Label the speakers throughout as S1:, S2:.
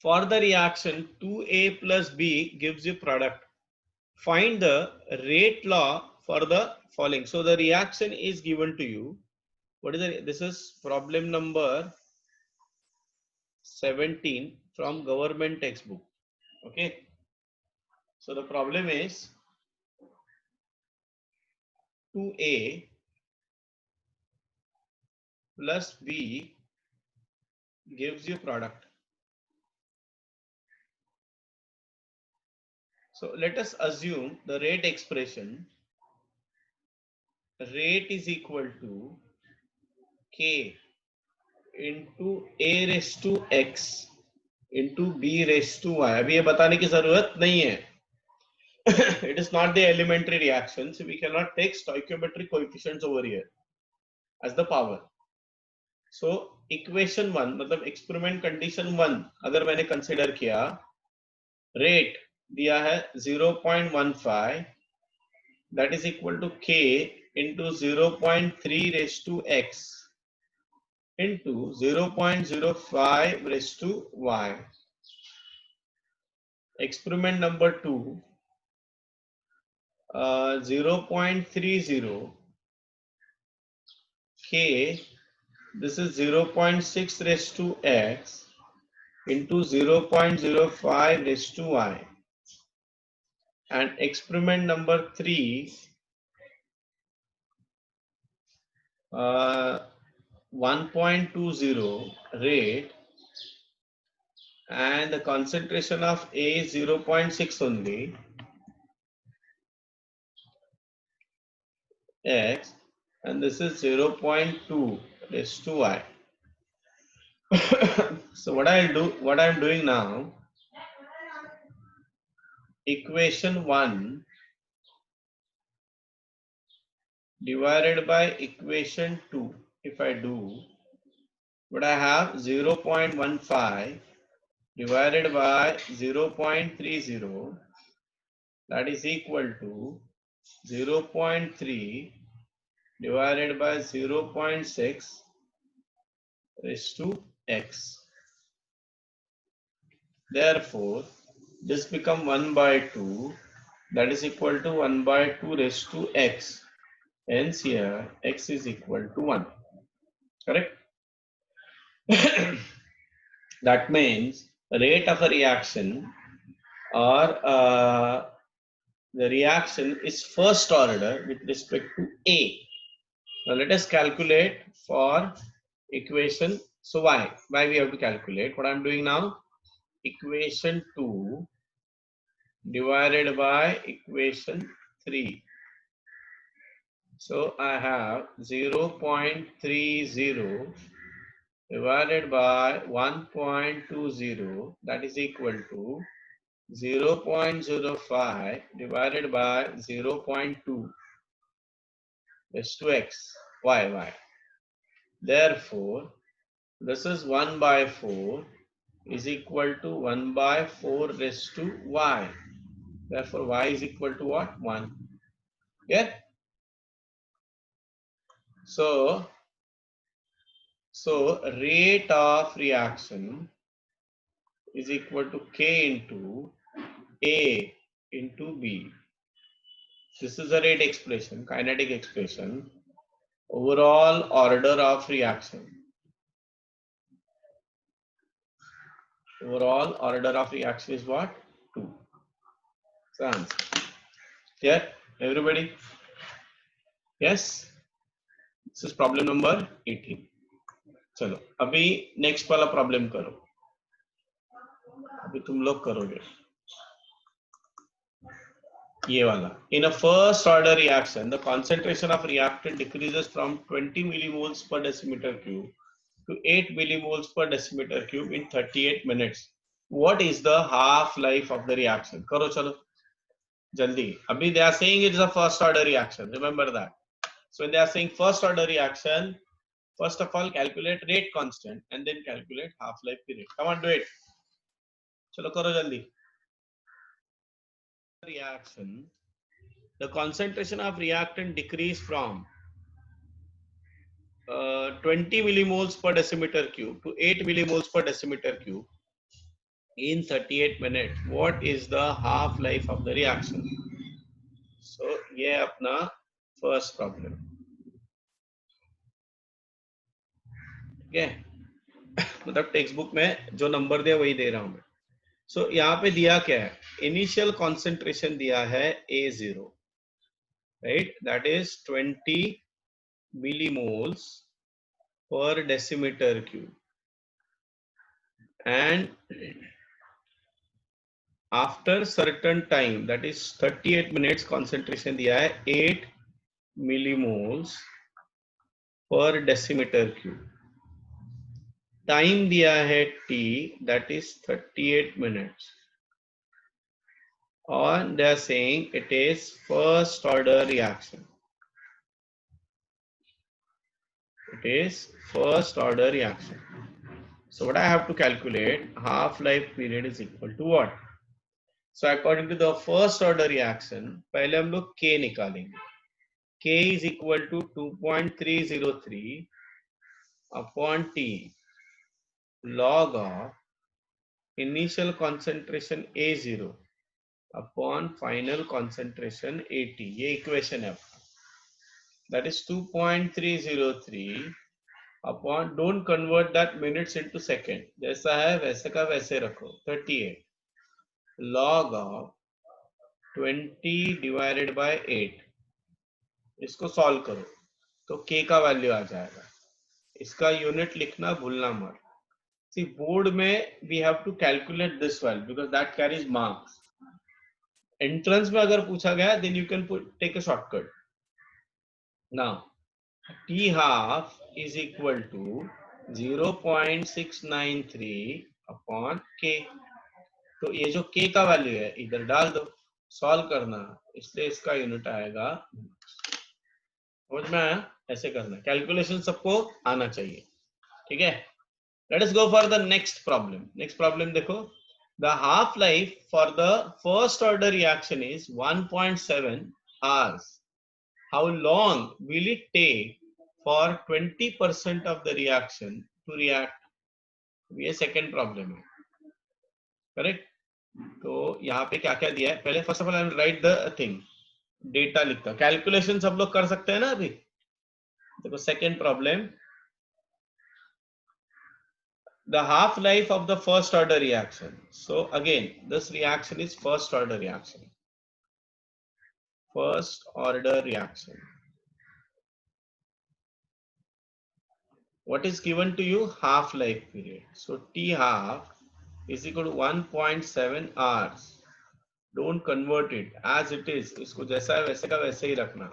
S1: For the reaction 2A plus B gives you product. Find the rate law for the following. So the reaction is given to you. What is the, this is problem number 17 from government textbook. Okay, so the problem is 2A plus B gives you product. So let us assume the rate expression. Rate is equal to K into A raised to X into B raised to Y. अभी ये बताने की जरूरत नहीं है. It is not the elementary reaction, so we cannot take stoichiometric coefficients over here as the power. So equation 1 मतलब experiment condition 1 अगर मैंने consider किया, rate दिया है 0.15, that is equal to K into 0.3 raised to X into 0.05 raised to Y. Experiment number 2, 0.30 K, this is 0.6 raised to X into 0.05 raised to Y. And experiment number 3, 1.20 rate, and the concentration of A is 0.6 only, X, and this is 0.2 raised to Y. So what I'm doing now, equation 1 divided by equation 2, if I do, but I have 0.15 divided by 0.30, that is equal to 0.3 divided by 0.6 raised to X. Therefore, this become 1 by 2, that is equal to 1 by 2 raised to X. Hence here X is equal to 1. Correct? That means rate of a reaction or the reaction is first order with respect to A. Now let us calculate for equation. So why we have to calculate? What I'm doing now, equation 2 divided by equation 3. So I have 0.30 divided by 1.20, that is equal to 0.05 divided by 0.2 raised to X, Y. Therefore, this is 1 by 4 is equal to 1 by 4 raised to Y. Therefore, Y is equal to what? 1. Yeah? So rate of reaction is equal to K into A into B. This is the rate expression, kinetic expression. Overall order of reaction. Overall order of reaction is what? 2. So answer. Clear? Everybody? Yes? This is problem number 18. चलो अभी next वाला problem करो. अभी तुम लोग करोगे ये वाला. In a first order reaction, the concentration of reactant decreases from 20 millimoles per decimeter cube to 8 millimoles per decimeter cube in 38 minutes. What is the half life of the reaction? करो चलो जल्दी. अभी they are saying it is a first order reaction. Remember that. So when they are saying first order reaction, first of all calculate rate constant and then calculate half life period. Come on, do it. चलो करो जल्दी. Reaction, the concentration of reactant decrease from 20 millimoles per decimeter cube to 8 millimoles per decimeter cube in 38 minutes. What is the half life of the reaction? So ये अपना first problem. ठीक है, मतलब text book में जो number दिया वही दे रहा हूं मैं. सो यहाँ पे दिया क्या है? इनिशियल कॉन्सेंट्रेशन दिया है A0, right, that is 20 millimoles per decimeter cube, and after certain time, that is 38 minutes, concentration दिया है 8 millimoles per decimeter cube. Time दिया है t, that is 38 minutes, and they are saying it is first order reaction. It is first order reaction. So what I have to calculate, half life period is equal to what? So according to the first order reaction, पहले हम लोग k निकालेंगे. K is equal to 2.303 upon t log of initial concentration A0 upon final concentration AT. ये equation है आपका. That is 2.303 upon, don't convert that minutes into second, जैसा है वैसे का वैसे रखो, 38 log of 20 divided by 8. इसको सॉल्व करो तो k का वैल्यू आ जाएगा. इसका यूनिट लिखना भूलना मत. See, बोर्ड में we have to calculate this value because that carries marks. Entrance में अगर पूछा गया then you can take a shortcut. Now t half is equal to 0.693 upon k. तो ये जो k का वैल्यू है इधर डाल दो, सॉल्व करना, इसलिए इसका यूनिट आएगा. समझ में आया? ऐसे करना, कैलकुलेशन सबको आना चाहिए. ठीक है, let us go for the next problem. Next problem देखो, the half life for the first order reaction is 1.7 hours. How long will it take for 20% of the reaction to react? ये second problem है, correct? तो यहाँ पे क्या क्या दिया है, पहले first of all I will write the thing, data लिखता हूं. कैलकुलेशन सब लोग कर सकते हैं ना अभी. देखो second problem, the half life of the first order reaction. So again this reaction is first order reaction. First order reaction. What is given to you? Half life period. So T half is equal to 1.7 hours. Don't convert it as it is. इसको जैसा है वैसे का वैसे ही रखना.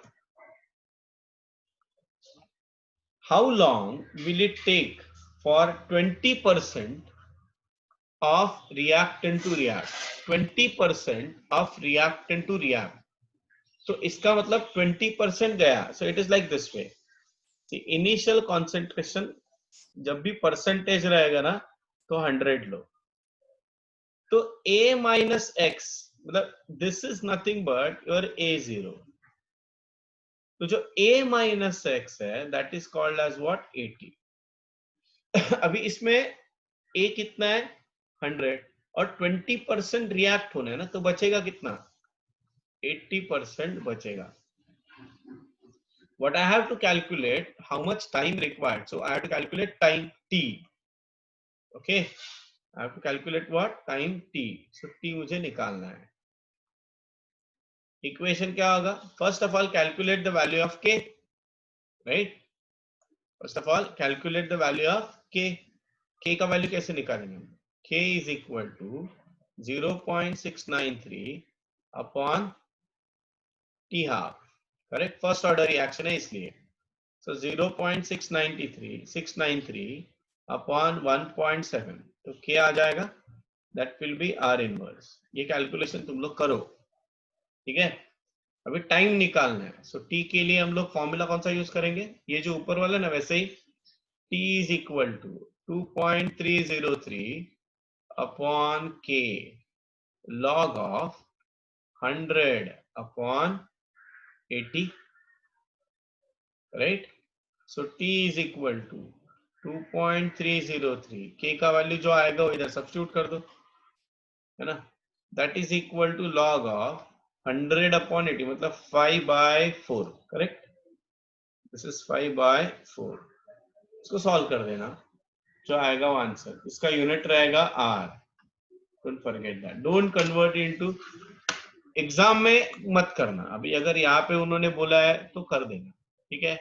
S1: How long will it take for 20% of reactant to react? 20% of reactant to react. तो इसका मतलब 20% गया. So it is like this way. See, initial concentration जब भी परसेंटेज रहेगा ना तो 100 लो. तो a minus x मतलब this is nothing but your a0. तो जो a minus x है that is called as what? 80. अभी इसमें a कितना है? 100 और 20% रिएक्ट होना है ना, तो बचेगा कितना? 80% बचेगा. What I have to calculate, how much time required. So I have to calculate time t. Okay, I have to calculate what? Time t. So t मुझे निकालना है. Equation क्या होगा? First of all, calculate the value of k. Right? First of all, calculate the value of k. K का value कैसे निकालेंगे? K is equal to 0.693 upon t half. Correct? First order reaction है इसलिए. So 0.693 upon 1.7. तो क्या आ जाएगा? That will be R inverse. ये calculation तुम लोग करो. ठीक है, अभी टाइम निकालना है. सो t के लिए हम लोग फॉर्मूला कौन सा यूज करेंगे? ये जो ऊपर वाला ना वैसे ही, t is equal to 2.303 upon k log of 100 upon 80. Right? So t is equal to 2.303. k का वैल्यू जो आएगा वो इधर सब्स्टिट्यूट कर दो. है ना, that is equal to log of 100/80 मतलब 5/4, करेक्ट, दिस इज 5/4। इसको सॉल्व कर देना, जो आएगा वो आंसर, इसका यूनिट रहेगा R, don't forget that, don't convert into, exam में मत करना, अभी अगर यहाँ पे उन्होंने बोला है तो कर देना, ठीक है,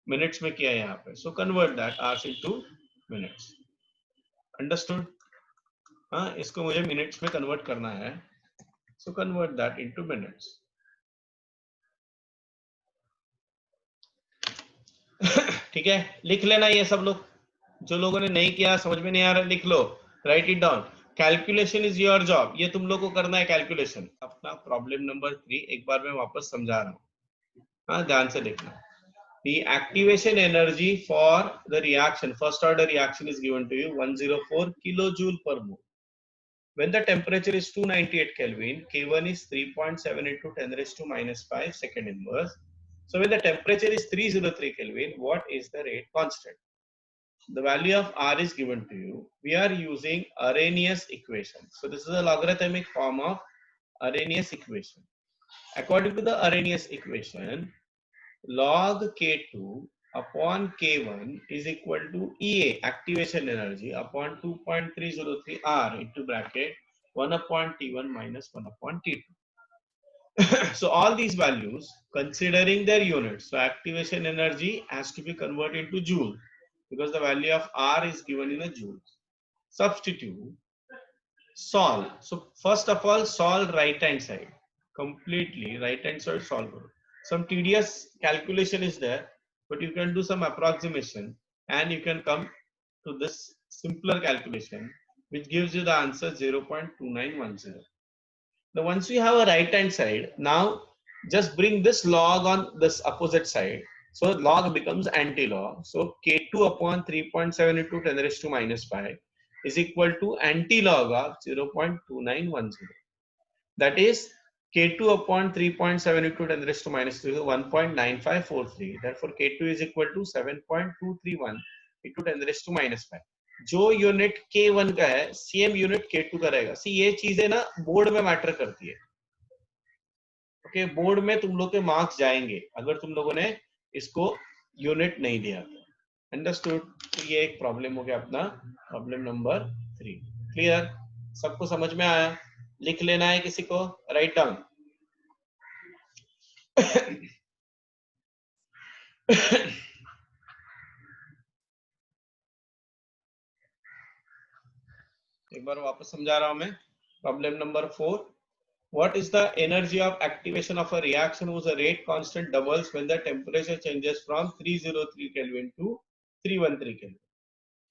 S1: मिनट्स में किया है यहाँ पे, so convert that hours into minutes, understood. हाँ, इसको मुझे मिनट्स में कन्वर्ट करना है, so convert that into minutes. ठीक है, लिख लेना ये सब लोग, जो लोगों ने नहीं किया, समझ में नहीं आ रहा, लिख लो, write it down. Calculation is your job, ये तुम लोग को करना है कैलकुलेशन अपना। प्रॉब्लम नंबर 3 एक बार मैं वापस समझा रहा हूँ, हाँ ध्यान से देखना। The activation energy for the reaction, first order reaction, is given to you 104 kilojoule per mole. When the temperature is 298 Kelvin, K1 is 3.7 into 10 raised to minus 5 second inverse. So when the temperature is 303 Kelvin, what is the rate constant? The value of R is given to you. We are using Arrhenius equation. So this is a logarithmic form of Arrhenius equation. According to the Arrhenius equation, log K2 upon K1 is equal to EA, activation energy, upon 2.303 R into bracket 1 upon T1 minus 1 upon T2. So all these values, considering their units, so activation energy has to be converted into joule because the value of R is given in a joule. Substitute, solve. So first of all, solve right hand side, completely right hand side solve. Some tedious calculation is there, but you can do some approximation and you can come to this simpler calculation which gives you the answer 0.2910. Now once you have a right hand side, now just bring this log on this opposite side. So log becomes anti-log. So K2 upon 3.7 into 10 raised to minus 5 is equal to anti-log of 0.2910. That is K2 upon 3.7 into 10 raised to minus 3 is 1.9543. Therefore K2 is equal to 7.231 into 10 raised to minus 5. जो unit K1 का है same unit K2 का रहेगा। सी ये चीजें ना board में matter करती है, ओके, बोर्ड में तुम लोग के मार्क्स जाएंगे अगर तुम लोगों ने इसको यूनिट नहीं दिया तो, अंडरस्टूड। तो ये एक प्रॉब्लम हो गया अपना, प्रॉब्लम नंबर 3। क्लियर, सबको समझ में आया? लिख लेना है किसी को, राइट डाउन। एक बार वापस समझा रहा हूं मैं। Problem number 4, what is the energy of activation of a reaction whose rate constant doubles when the temperature changes from 303 Kelvin to 313 Kelvin?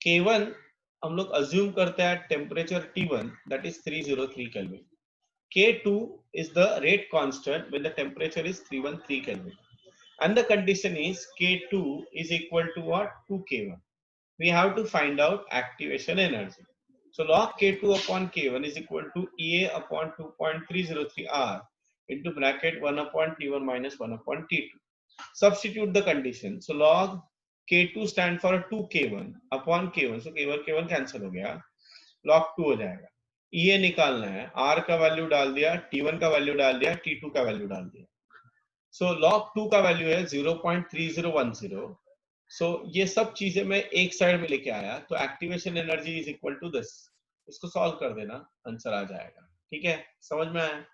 S1: K1 हम लोग assume करते हैं temperature T1 that is 303 Kelvin. K2 is the rate constant when the temperature is 313 Kelvin. And the condition is K2 is equal to what? 2K1. We have to find out activation energy. So log K2 upon K1 is equal to EA upon 2.303 R into bracket 1 upon T1 minus 1 upon T2. Substitute the condition. So log K2 stand for 2K1 upon K1. So K1 cancel हो गया, log 2 हो जाएगा। EA निकालना है, R का value डाल दिया, T1 का वैल्यू डाल दिया, T2 का वैल्यू डाल दिया। So log 2 का वैल्यू है 0.3010। सो ये सब चीजें मैं एक साइड में लेके आया, तो activation energy is equal to this, इसको सॉल्व कर देना, आंसर आ जाएगा। ठीक है, समझ में आया?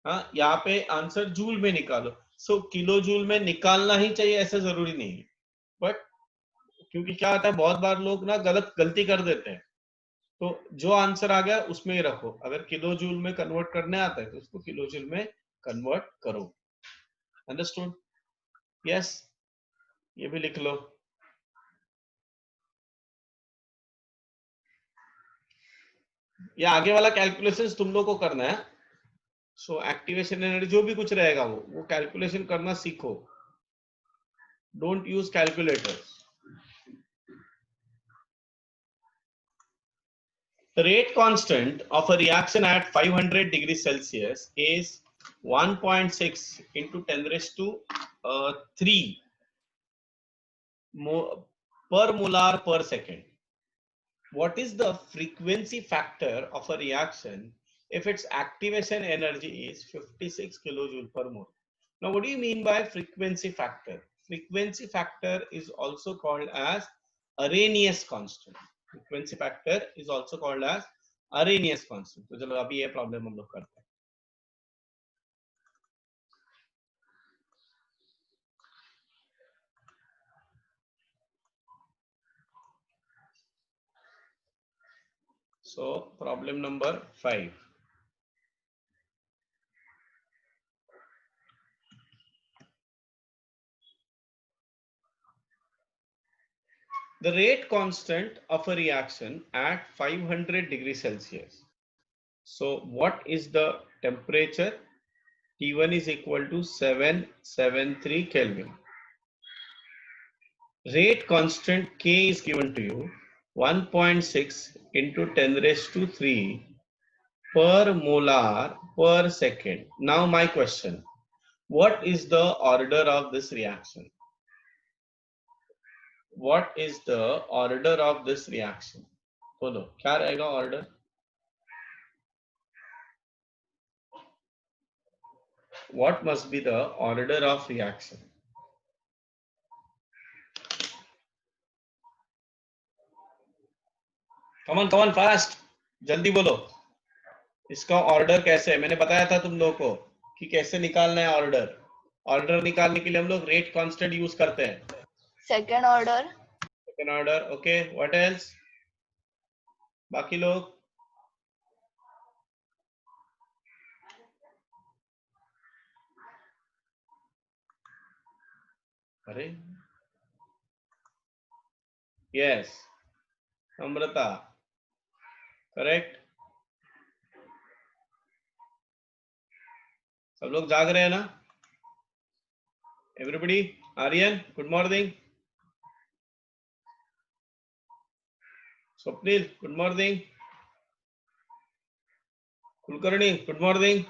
S1: हाँ, यहाँ पे आंसर जूल में निकालो। सो किलो जूल में निकालना ही चाहिए ऐसा जरूरी नहीं है, बट क्योंकि क्या होता है बहुत बार लोग ना गलती कर देते हैं, तो जो आंसर आ गया उसमें ही रखो। अगर किलो जूल में कन्वर्ट करने आता है तो उसको किलो जूल में कन्वर्ट करो। अंडरस्टूड? यस, ये भी लिख लो। ये आगे वाला कैलकुलेशन तुम लोग को करना है। सो एक्टिवेशन एनर्जी जो भी कुछ रहेगा वो कैलकुलेशन करना सीखो, don't use calculators. The rate constant of a reaction at 500 degrees Celsius is 1.6 into 10 raised to 3 per molar per second. what is the frequency factor of a reaction if its activation energy is 56 kilojoule per mole? Now, what do you mean by frequency factor? Frequency factor is also called as Arrhenius constant. Frequency factor is also called as Arrhenius constant. तो चलो अभी ये problem हम लोग करते हैं. So problem number 5. The rate constant of a reaction at 500 degrees Celsius. So what is the temperature? T1 is equal to 773 Kelvin. Rate constant K is given to you 1.6 into 10 raised to 3 per molar per second. Now my question, what is the order of this reaction? What is the order of this reaction? बोलो क्या रहेगा order? What must be the order of reaction? Come on fast, जल्दी बोलो. इसका order कैसे है? मैंने बताया था तुम लोगों को कि कैसे निकालना है ऑर्डर. ऑर्डर निकालने के लिए हम लोग रेट कांस्टेंट यूज करते हैं.
S2: Second order.
S1: Second order. Okay, what else? बाकी लोग अरे यस, अमृता करेक्ट. सब लोग जाग रहे हैं ना? Everybody. Aryan good morning. Swapnil good morning. Kulkarni good morning.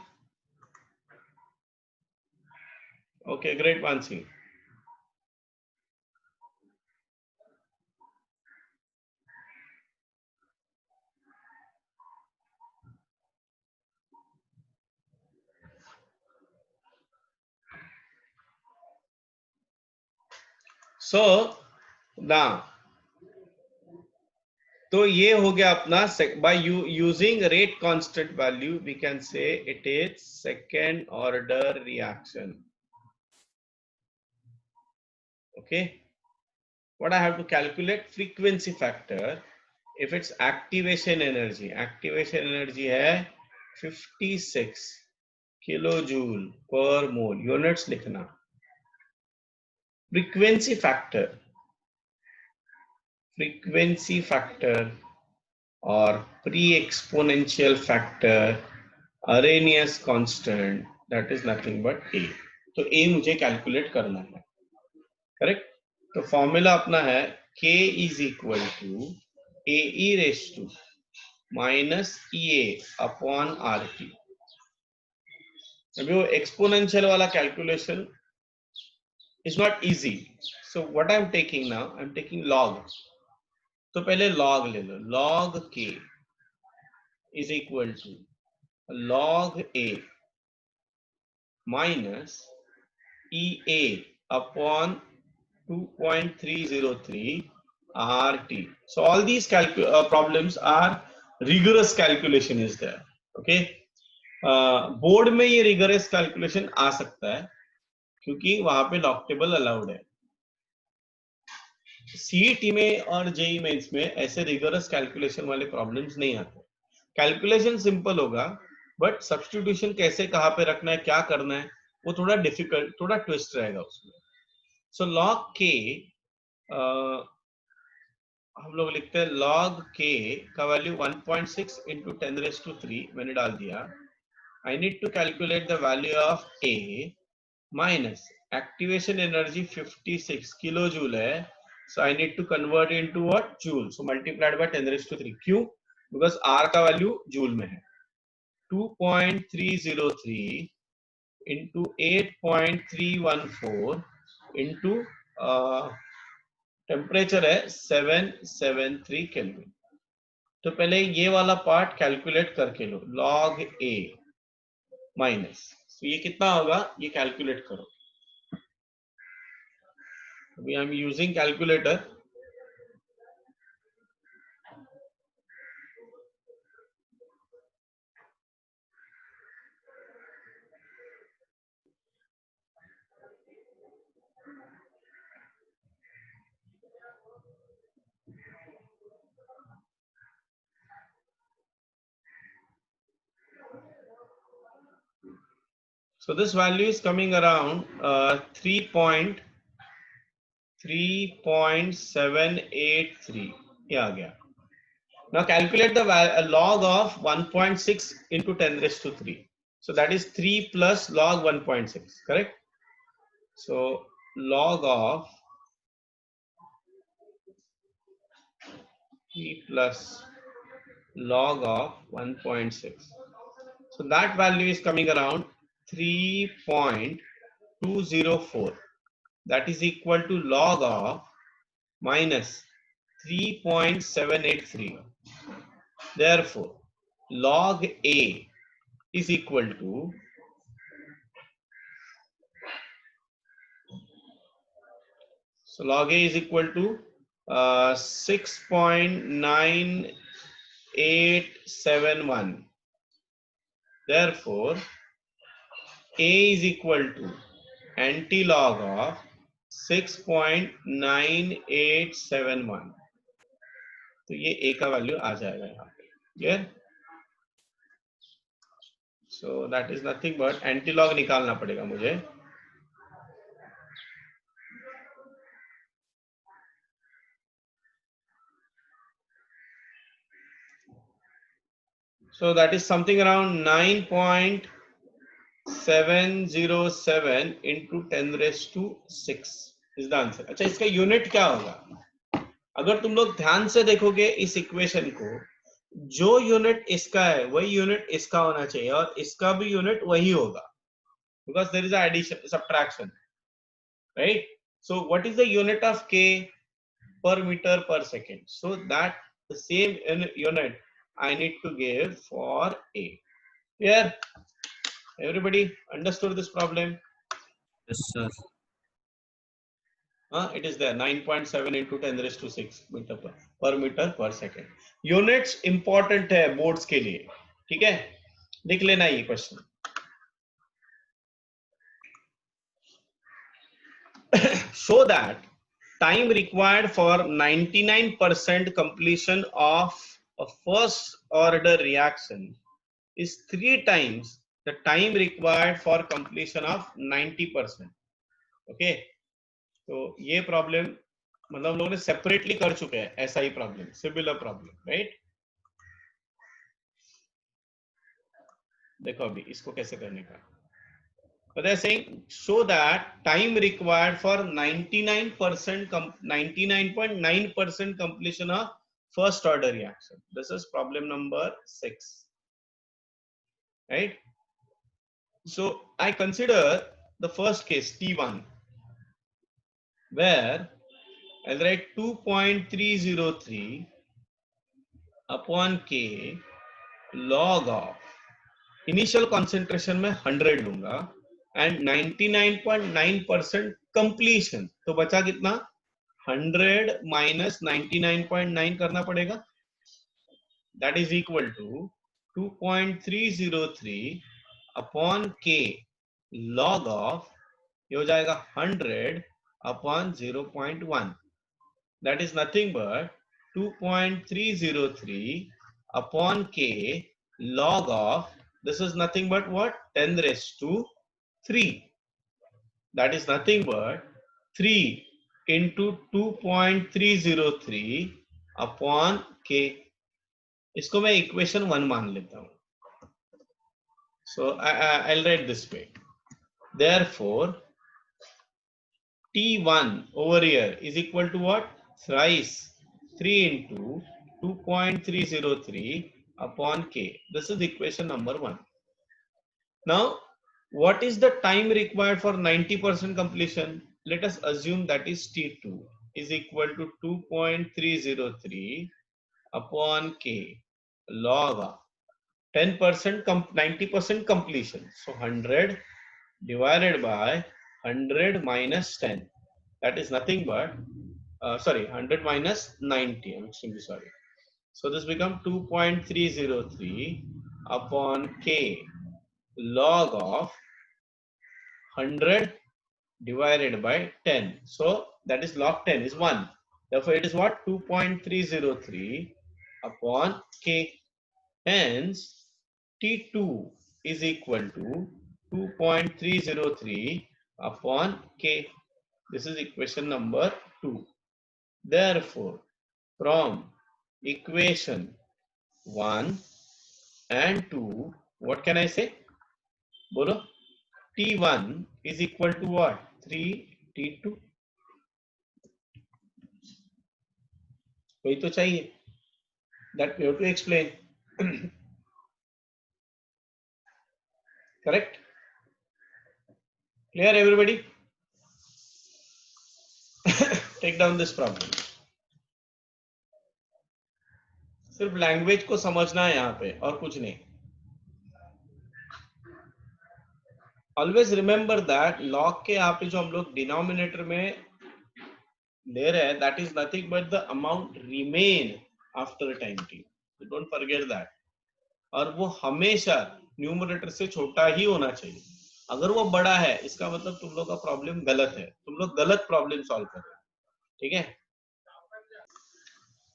S1: Okay great. Mansi. So ना तो ये हो गया अपना by using rate constant value we can say it is second order reaction. Okay, what I have to calculate? Frequency factor if its activation energy है 56 kilojoule पर मोल. Units लिखना. frequency factor or pre-exponential factor Arrhenius constant, that is nothing but A. तो A मुझे calculate करना है. Correct. तो formula अपना है K is equal to AE raise to minus EA upon RT. अभी वो एक्सपोनेंशियल वाला calculation is not easy. So what I am taking now, I am taking log. तो पहले लॉग ले लो. Log K is equal to log A minus EA upon 2.303 RT. So all these problems are rigorous calculation is there. Okay, board में ये rigorous calculation आ सकता है क्योंकि वहां पे लॉक्टेबल अलाउड है. सीईटी में और जेई मेंस में ऐसे rigorous calculation वाले प्रॉब्लम्स नहीं आते. कैलकुलेशन सिंपल होगा बट सब्स्टिट्यूशन कैसे कहां पे रखना है, क्या करना है, वो थोड़ा डिफिकल्ट, थोड़ा ट्विस्ट रहेगा उसमें. सो log k हम लोग लिखते हैं log k का वैल्यू 1.6 इंटू 10 रेज टू 3 मैंने डाल दिया. I need to calculate the value of a minus activation energy 56 kilo joule है. So I need to convert into what, joule. So multiplied by 10 raise to 3. क्यों? Because r का value joule में है. 2.303 into 8.314 into temperature है 773 kelvin. तो पहले ये वाला पार्ट कैलकुलेट करके लो, log a माइनस, तो ये कितना होगा ये कैलकुलेट करो. अभी I am using calculator. So this value is coming around 3.783. ये आ गया. Now calculate the log of 1.6 into 10 raised to 3. So that is 3 plus log 1.6, correct? So log of 3 plus log of 1.6. So that value is coming around 3.204. That is equal to log of minus 3.783. Therefore, log A is equal to log A is equal to 6.9871. Therefore, A is equal to anti-log of 6.9871. तो ये A का value आ जाएगा यहाँ पे. Clear? So that is nothing but anti-log निकालना पड़ेगा मुझे. So that is something around 9.707 into 10 raised to 6 is the answer. अच्छा, इसका यूनिट क्या होगा? अगर तुम लोग ध्यान से देखोगे इस इक्वेशन को, जो यूनिट इसका है वही यूनिट इसका होना चाहिए और इसका भी यूनिट वही होगा, because there is a addition, subtraction, right? So what is the unit of k? Per meter per second. So that the same unit I need to give for A. Here, everybody understood this problem?
S3: Yes, sir.
S1: It is there, 9.7 into 10 raised to 6 meter per meter per second. Units important है boards के लिए, ठीक है? लिख लेना ये question. Show that time required for 99% completion of a first order reaction is 3 times the time required for completion of 90%. Okay, तो ये प्रॉब्लम मतलब हम लोगों ने सेपरेटली कर चुके हैं ऐसा ही प्रॉब्लम, सिमिलर प्रॉब्लम, राइट? देखो अभी इसको कैसे करने का. But they are saying show that time required for 99.9% completion of first order reaction. This is problem number 6, right? So I consider the first case T1, where I'll write 2.303 upon K log of initial concentration में 100 लूंगा and 99.9% completion. तो बचा कितना? 100 minus 99.9 करना पड़ेगा. That is equal to 2.303 upon K log of, ये हो जाएगा 100 upon 0.1. That is nothing but 2.303 upon K log of, this is nothing but what? 10 raised to 3. That is nothing but 3 into 2.303 upon K. इसको मैं equation 1 मान लेता हूँ. So I'll write this way. Therefore, T1 over here is equal to what? Thrice 3 into 2.303 upon K. This is equation number 1. Now, what is the time required for 90% completion? Let us assume that is T2 is equal to 2.303 upon k log 10% 90% completion. So 100 divided by 100 minus 10. That is nothing but 100 minus 90. I'm extremely sorry. So this becomes 2.303 upon k log of 100 divided by 10. So that is log 10 is 1. Therefore it is what? 2.303 upon k. Hence T2 is equal to 2.303 upon k. This is equation number 2. Therefore, from equation 1 and 2, what can I say? Bolo, T1 is equal to what? 3 T2. वही तो चाहिए. That we have to explain. Correct? Clear everybody? Take down this problem. सिर्फ language को समझना है यहाँ पे और कुछ नहीं. ऑलवेज रिमेंबर दैट लॉग के यहाँ पे जो हम लोग डिनोमिनेटर में ले रहे हैं, that is nothing but the amount remain after time T. Don't forget that. और वो हमेशा न्यूमरेटर से छोटा ही होना चाहिए. अगर वो बड़ा है इसका मतलब तुम लोग का प्रॉब्लम गलत है, तुम लोग गलत प्रॉब्लम सॉल्व कर रहे हो. ठीक है,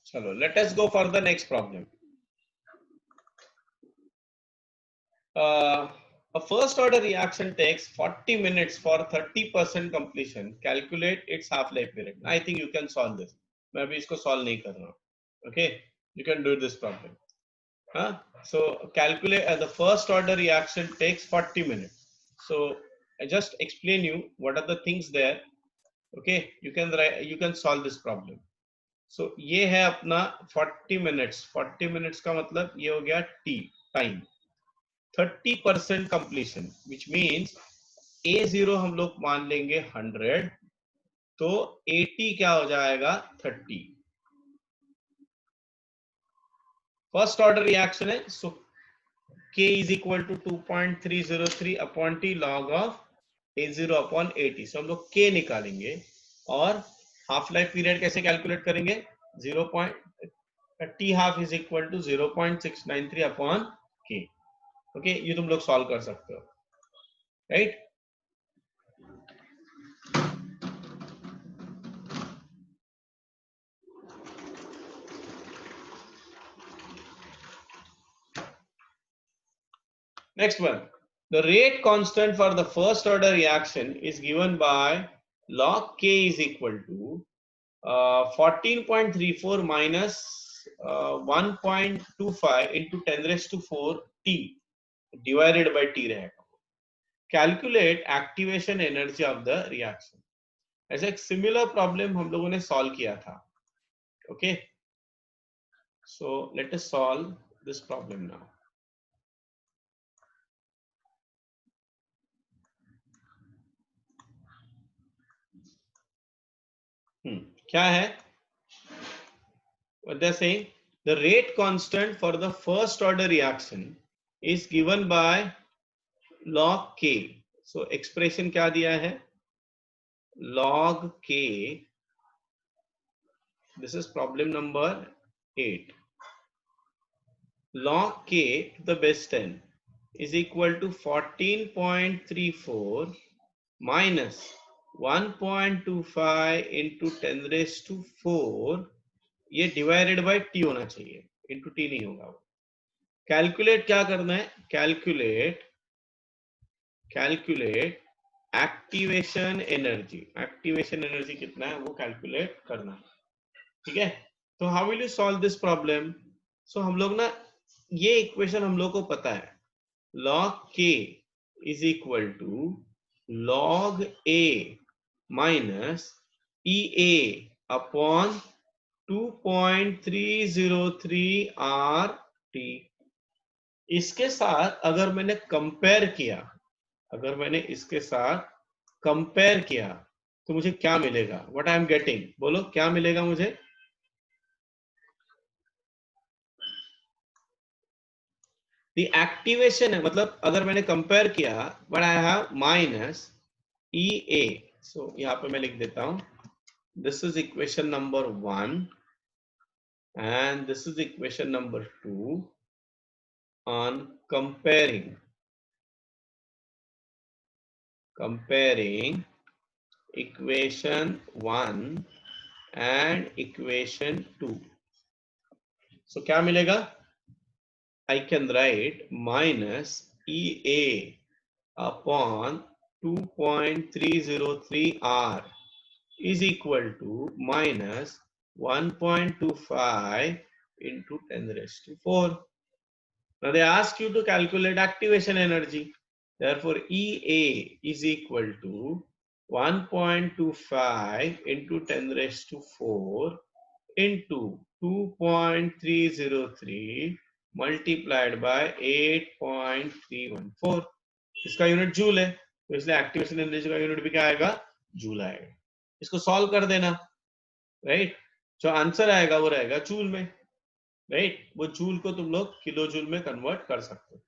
S1: चलो let us go for the next problem. A first order reaction takes 40 minutes for 30% completion. Calculate its half life period. I think you can solve this. मैं अभी इसको solve नहीं कर रहा हूँ. Okay, you can do this problem. So calculate the first order reaction takes 40 minutes. So I just explain you what are the things there. Okay, you can solve this problem. So ये है अपना 40 minutes. 40 minutes का मतलब ये हो गया t time. 30% completion which means A0 हम लोग मान लेंगे 100, तो 80 क्या हो जाएगा 30. फर्स्ट ऑर्डर रिएक्शन है. सो K is equal to 2.303 upon T log of A0 upon 80. सो हम लोग K निकालेंगे और हाफ लाइफ पीरियड कैसे कैलकुलेट करेंगे? 0. T half is equal to 0.693 upon K. Okay, ये तुम लोग सॉल्व कर सकते हो, right? Next one, the rate constant for the first order reaction is given by log K is equal to 14.34 minus 1.25 into 10 raised to 4 T divided by T रहेगा. Calculate activation energy of the reaction. ऐसा एक similar problem हम लोगों ने solve किया था. Okay, so let us solve this problem now. क्या है? What they're saying, the rate constant for the first order reaction is given by log K. So expression क्या दिया है? Log K. This is problem number 8. Log K to the base 10 is equal to 14.34 minus 1.25 into 10 raised to 4. ये divided by T होना चाहिए, into T नहीं होगा. Calculate क्या करना है? Calculate activation energy. Activation energy कितना है वो कैलकुलेट करना है. ठीक है, तो how will you solve this problem? So हम लोग ना ये इक्वेशन हम लोग को पता है. Log k is equal to log A minus E A upon 2.303 RT. इसके साथ अगर मैंने कंपेयर किया, तो मुझे क्या मिलेगा? What I am getting? बोलो क्या मिलेगा मुझे? द एक्टिवेशन है, मतलब अगर मैंने कंपेयर किया, but I have minus E ए, सो यहाँ पे मैं लिख देता हूं, this is equation number 1 and this is equation number 2 on comparing equation 1 and equation 2. So क्या मिलेगा? I can write minus EA upon 2.303 R is equal to minus 1.25 into 10 raised to 4. Now they ask you to calculate activation energy. Therefore, EA is equal to 1.25 into 10 raised to 4 into 2.303 multiplied by 8.314. इसका unit joule है, तो इसलिए activation energy का unit भी क्या आएगा? Joule आएगा. इसको सॉल्व कर देना, राइट? जो आंसर आएगा वो रहेगा जूल में, राइट? वो जूल को तुम लोग किलो जूल में कन्वर्ट कर सकते हो.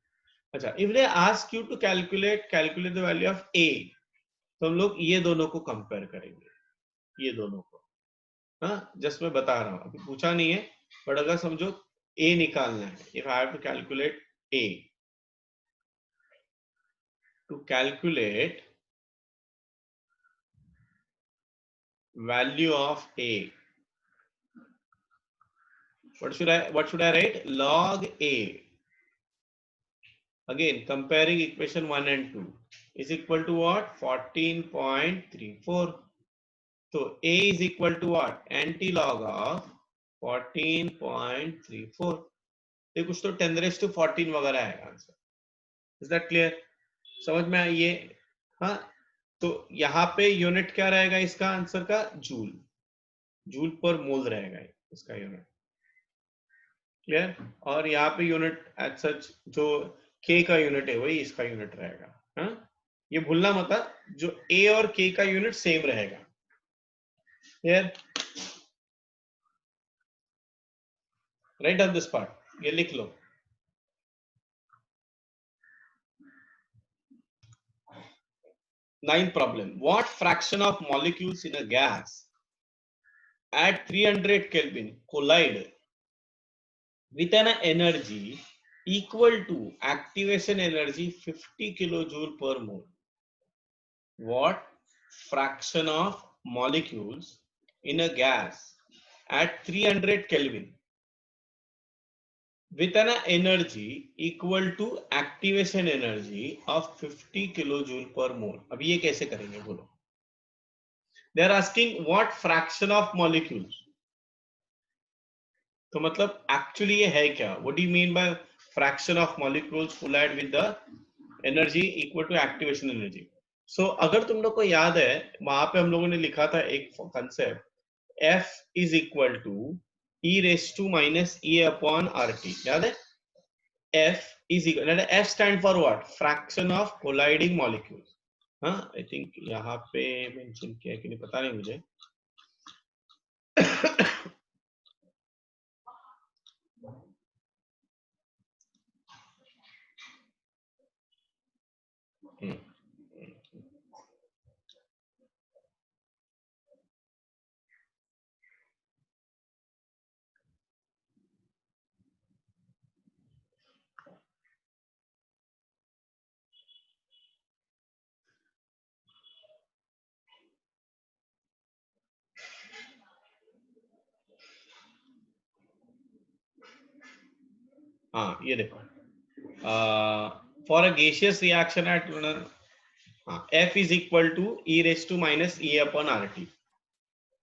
S1: अच्छा, if they ask you to calculate the value of A, तो हम लोग ये दोनों को कंपेयर करेंगे, ये दोनों को. हाँ, जस्ट मैं बता रहा हूं, अभी पूछा नहीं है, बट अगर समझो ए निकालना है, if I have to calculate A, to calculate value of a, what should I write? Log a, again comparing equation 1 and 2 is equal to what? 14.34. so a is equal to what? Anti-log of 14.34. ये कुछ तो 10 raised to 14 वगैरह आएगा answer. Is that clear? समझ में आई ये? हाँ, तो यहाँ पे यूनिट क्या रहेगा इसका आंसर का? जूल, जूल पर मोल रहेगा इसका यूनिट. क्लियर? और यहाँ पे यूनिट एज सच जो के का यूनिट है वही इसका यूनिट रहेगा. हाँ, ये भूलना मत, जो ए और के का यूनिट सेम रहेगा. Clear? Write down this part, ये लिख लो. Ninth problem. What fraction of molecules in a gas at 300 Kelvin collide with an energy equal to activation energy 50 kilojoule per mole? What fraction of molecules in a gas at 300 Kelvin with an energy equal to activation energy of 50 kilojoule per mole? अभी ये कैसे करेंगे बोलो? They are asking what fraction of molecules. तो मतलब actually ये है क्या? What do you mean by fraction of molecules collide with the energy equal to activation energy? So अगर तुम लोग को याद है, वहां पे हम लोगों ने लिखा था एक concept, F is equal to e raised to minus e upon RT. याद है? F is equal, F stand for what? Fraction of colliding molecules. हाँ, I think यहाँ पे मेंशन किया कि नहीं पता नहीं मुझे. हाँ, ये देखो, for a gaseous reaction at F is equal to e raised to minus e upon RT.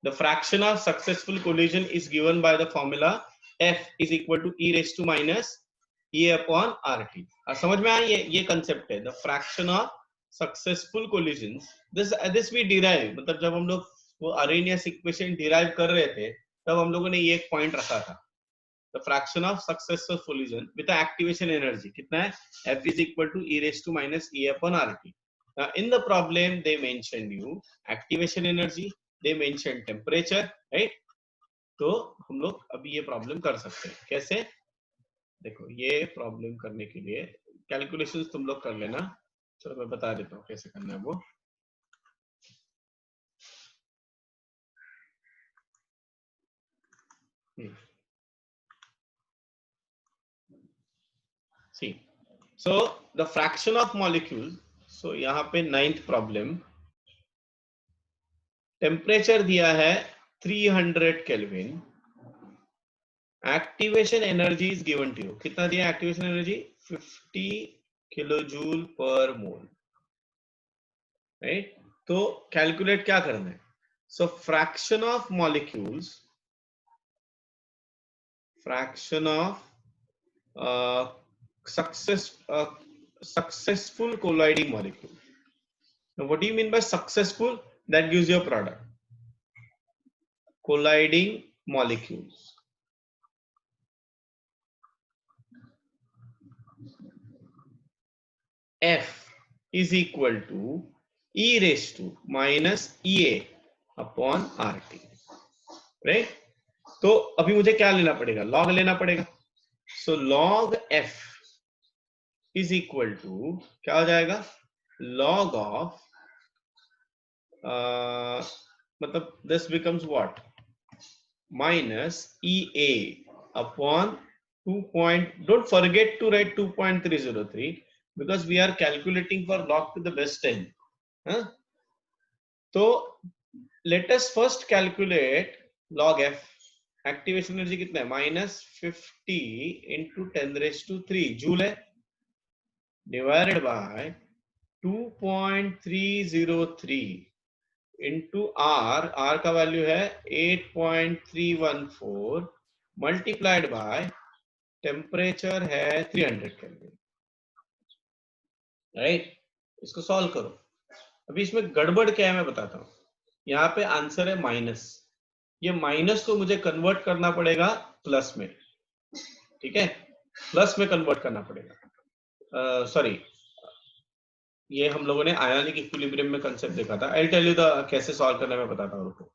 S1: The fraction of successful collision is given by the formula F is equal to e raised to minus e upon RT. समझ में आया? ये concept है, the fraction of successful collisions. This we derive, मतलब जब हम लोग वो Arrhenius equation derive कर रहे थे, तब हम लोगों ने ये एक point रखा था. The fraction of successful collision with the activation energy कितना है? F is equal to e raised to minus e upon RT. Now in the problem they mentioned you activation energy, they mentioned temperature, right? तो हम लोग अभी ये problem कर सकते हैं. कैसे? देखो ये प्रॉब्लम करने के लिए कैलकुलेशंस तुम लोग कर लेना, चलो मैं बता देता हूँ कैसे करना है वो। See, so the fraction of molecule, so यहाँ पे 9th प्रॉब्लम, टेम्परेचर दिया है 300 Kelvin, activation energy is given to you, कितना दिया एक्टिवेशन एनर्जी 50 किलोजूल पर मोल, राइट। तो कैलकुलेट क्या करना है, so fraction of molecules, fraction of successful colliding molecule. Now what do you mean by successful? That gives you a product, colliding molecules. F is equal to e raised to minus EA upon RT, right? तो अभी मुझे क्या लेना पड़ेगा, log लेना पड़ेगा। so log F is equal to क्या हो जाएगा, log of मतलब this becomes what, minus EA upon 2. Don't forget to write 2.303 because we are calculating for log to the base 10. Huh? So let us first calculate log F. Activation energy कितना है, minus 50 into 10⁻³ joule है, divided by 2.303 into are का value है 8.314 multiplied by temperature है 300 kelvin, right. इसको solve करो। अभी इसमें गड़बड़ क्या है मैं बताता हूँ। यहाँ पे आंसर है माइनस, ये माइनस को मुझे कन्वर्ट करना पड़ेगा प्लस में, ठीक है, प्लस में कन्वर्ट करना पड़ेगा। सॉरी, ये हम लोगों ने आयोनिक इक्विलिब्रियम में कंसेप्ट देखा था। आई टेल यू द कैसे सॉल्व करना मैं बताता हूँ आपको।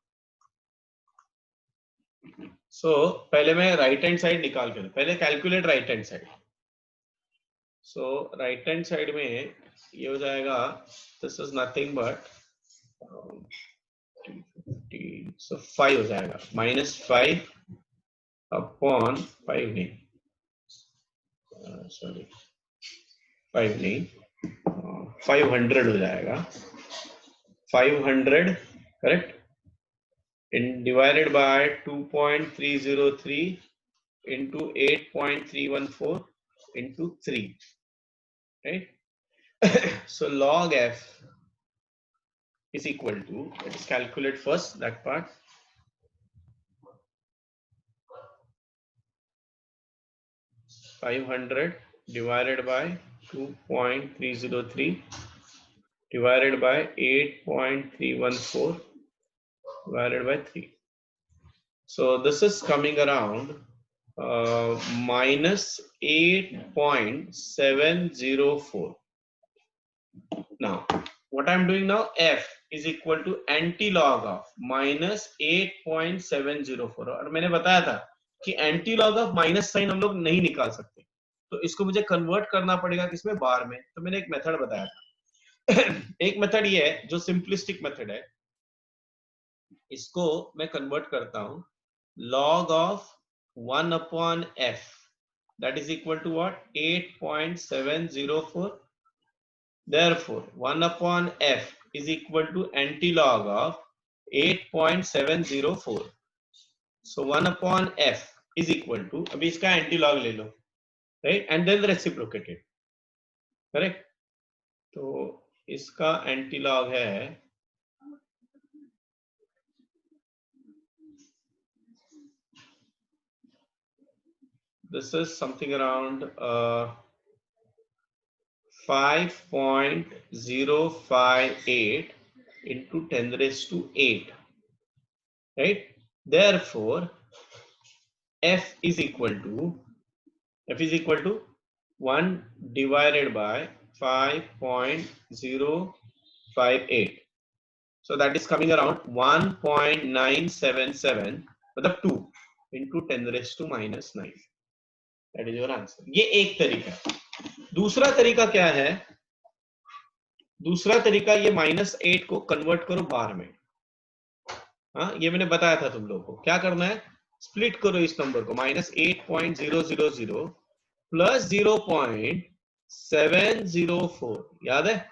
S1: सो पहले मैं राइट हैंड साइड निकाल कर, पहले कैलकुलेट राइट हैंड साइड। सो राइट हैंड साइड में ये हो जाएगा, this is nothing but so 5 हो जाएगा, -5 अपॉन 5 नहीं, सॉरी 5 नहीं, 500 हो जाएगा, 500 correct, in divided by 2.303 into 8.314 into 3, right? So log F is equal to, let's calculate first that part, (500) divided by 2.303 divided by 8.314 divided by 3. So this is coming around minus 8.704. Now what I'm doing now, F is equal to anti-log of minus 8.704, और मैंने बताया था कि anti-log of minus sign हम लोग नहीं निकाल सकते, तो इसको मुझे कन्वर्ट करना पड़ेगा किसमें, बार में। तो मैंने एक मेथड बताया था एक मेथड ये है जो सिंपलिस्टिक मेथड है, इसको मैं कन्वर्ट करता हूं, log of 1 upon f that is equal to what, 8.704. Therefore 1 upon f is equal to anti-log of 8.704. So 1 upon f is equal to, अभी इसका anti-log ले लो, right, and then reciprocated, correct। तो इसका anti-log है this is something around 5.058 into 10⁸8, right? Therefore f is equal to 1 divided by 5.058, so that is coming around 1.977 मतलब 2 into 10⁻⁹, that is your answer. ये एक तरीका है। दूसरा तरीका क्या है? दूसरा तरीका, ये -8 को कन्वर्ट करो बार में। हाँ, ये मैंने बताया था तुम लोगों को। क्या करना है? स्प्लिट करो इस नंबर को, -8.000 प्लस 0.704, याद है?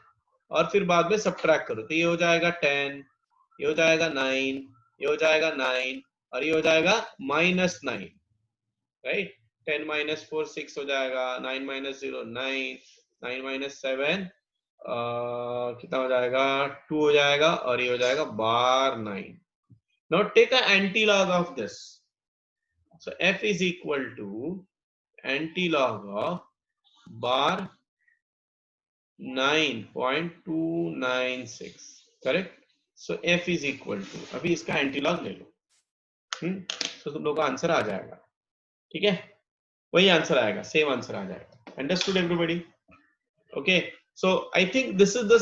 S1: और फिर बाद में सब्ट्रैक्ट करो, तो ये हो जाएगा 10, ये हो जाएगा 9, ये हो जाएगा 9, और ये हो जाएगा -9, राइट? 10 - 4 6 हो जाएगा, 9 - 0 9, 9 - 7 कितना हो जाएगा? 2 हो जाएगा, और ये हो जाएगा बार 9। Now take an antilog of this. So f is equal to antilog of bar 9.296, correct? So f is equal to, अभी इसका एंटीलॉग ले लो, तो तुम लोग का आंसर आ जाएगा, ठीक है? वही आंसर आएगा, सेम आंसर आ जाएगा। Understood everybody? Okay, so I think this is the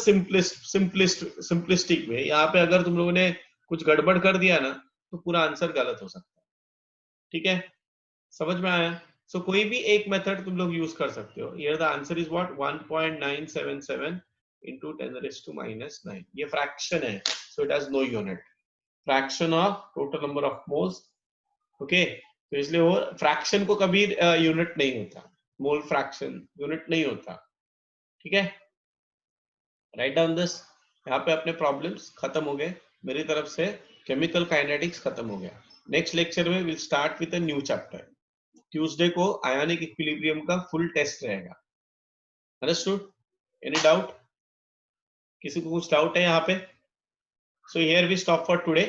S1: simplistic way. यहाँ पे अगर तुम लोगों ने कुछ गड़बड़ कर दिया ना, तो पूरा आंसर गलत हो सकता है, ठीक है? समझ में आया? सो कोई भी एक मेथड तुम लोग यूज कर सकते हो। Here the answer is what? 1.977 into 10⁻⁹। ये फ्रैक्शन है, so it has no unit. Fraction of total number of moles, okay? तो इसलिए वो फ्रैक्शन को कभी यूनिट नहीं होता, मोल फ्रैक्शन यूनिट नहीं होता, ठीक है? Write down this. यहाँ पे अपने प्रॉब्लम्स खत्म हो गए मेरी तरफ से। केमिकल काइनेटिक्स खत्म हो गया। नेक्स्ट लेक्चर में will start with a new chapter. Tuesday को आयोनिक इक्विलिब्रियम का फुल टेस्ट रहेगा। अंडरस्टूड? Any doubt? किसी को कुछ डाउट है यहाँ पे? So here we stop for today.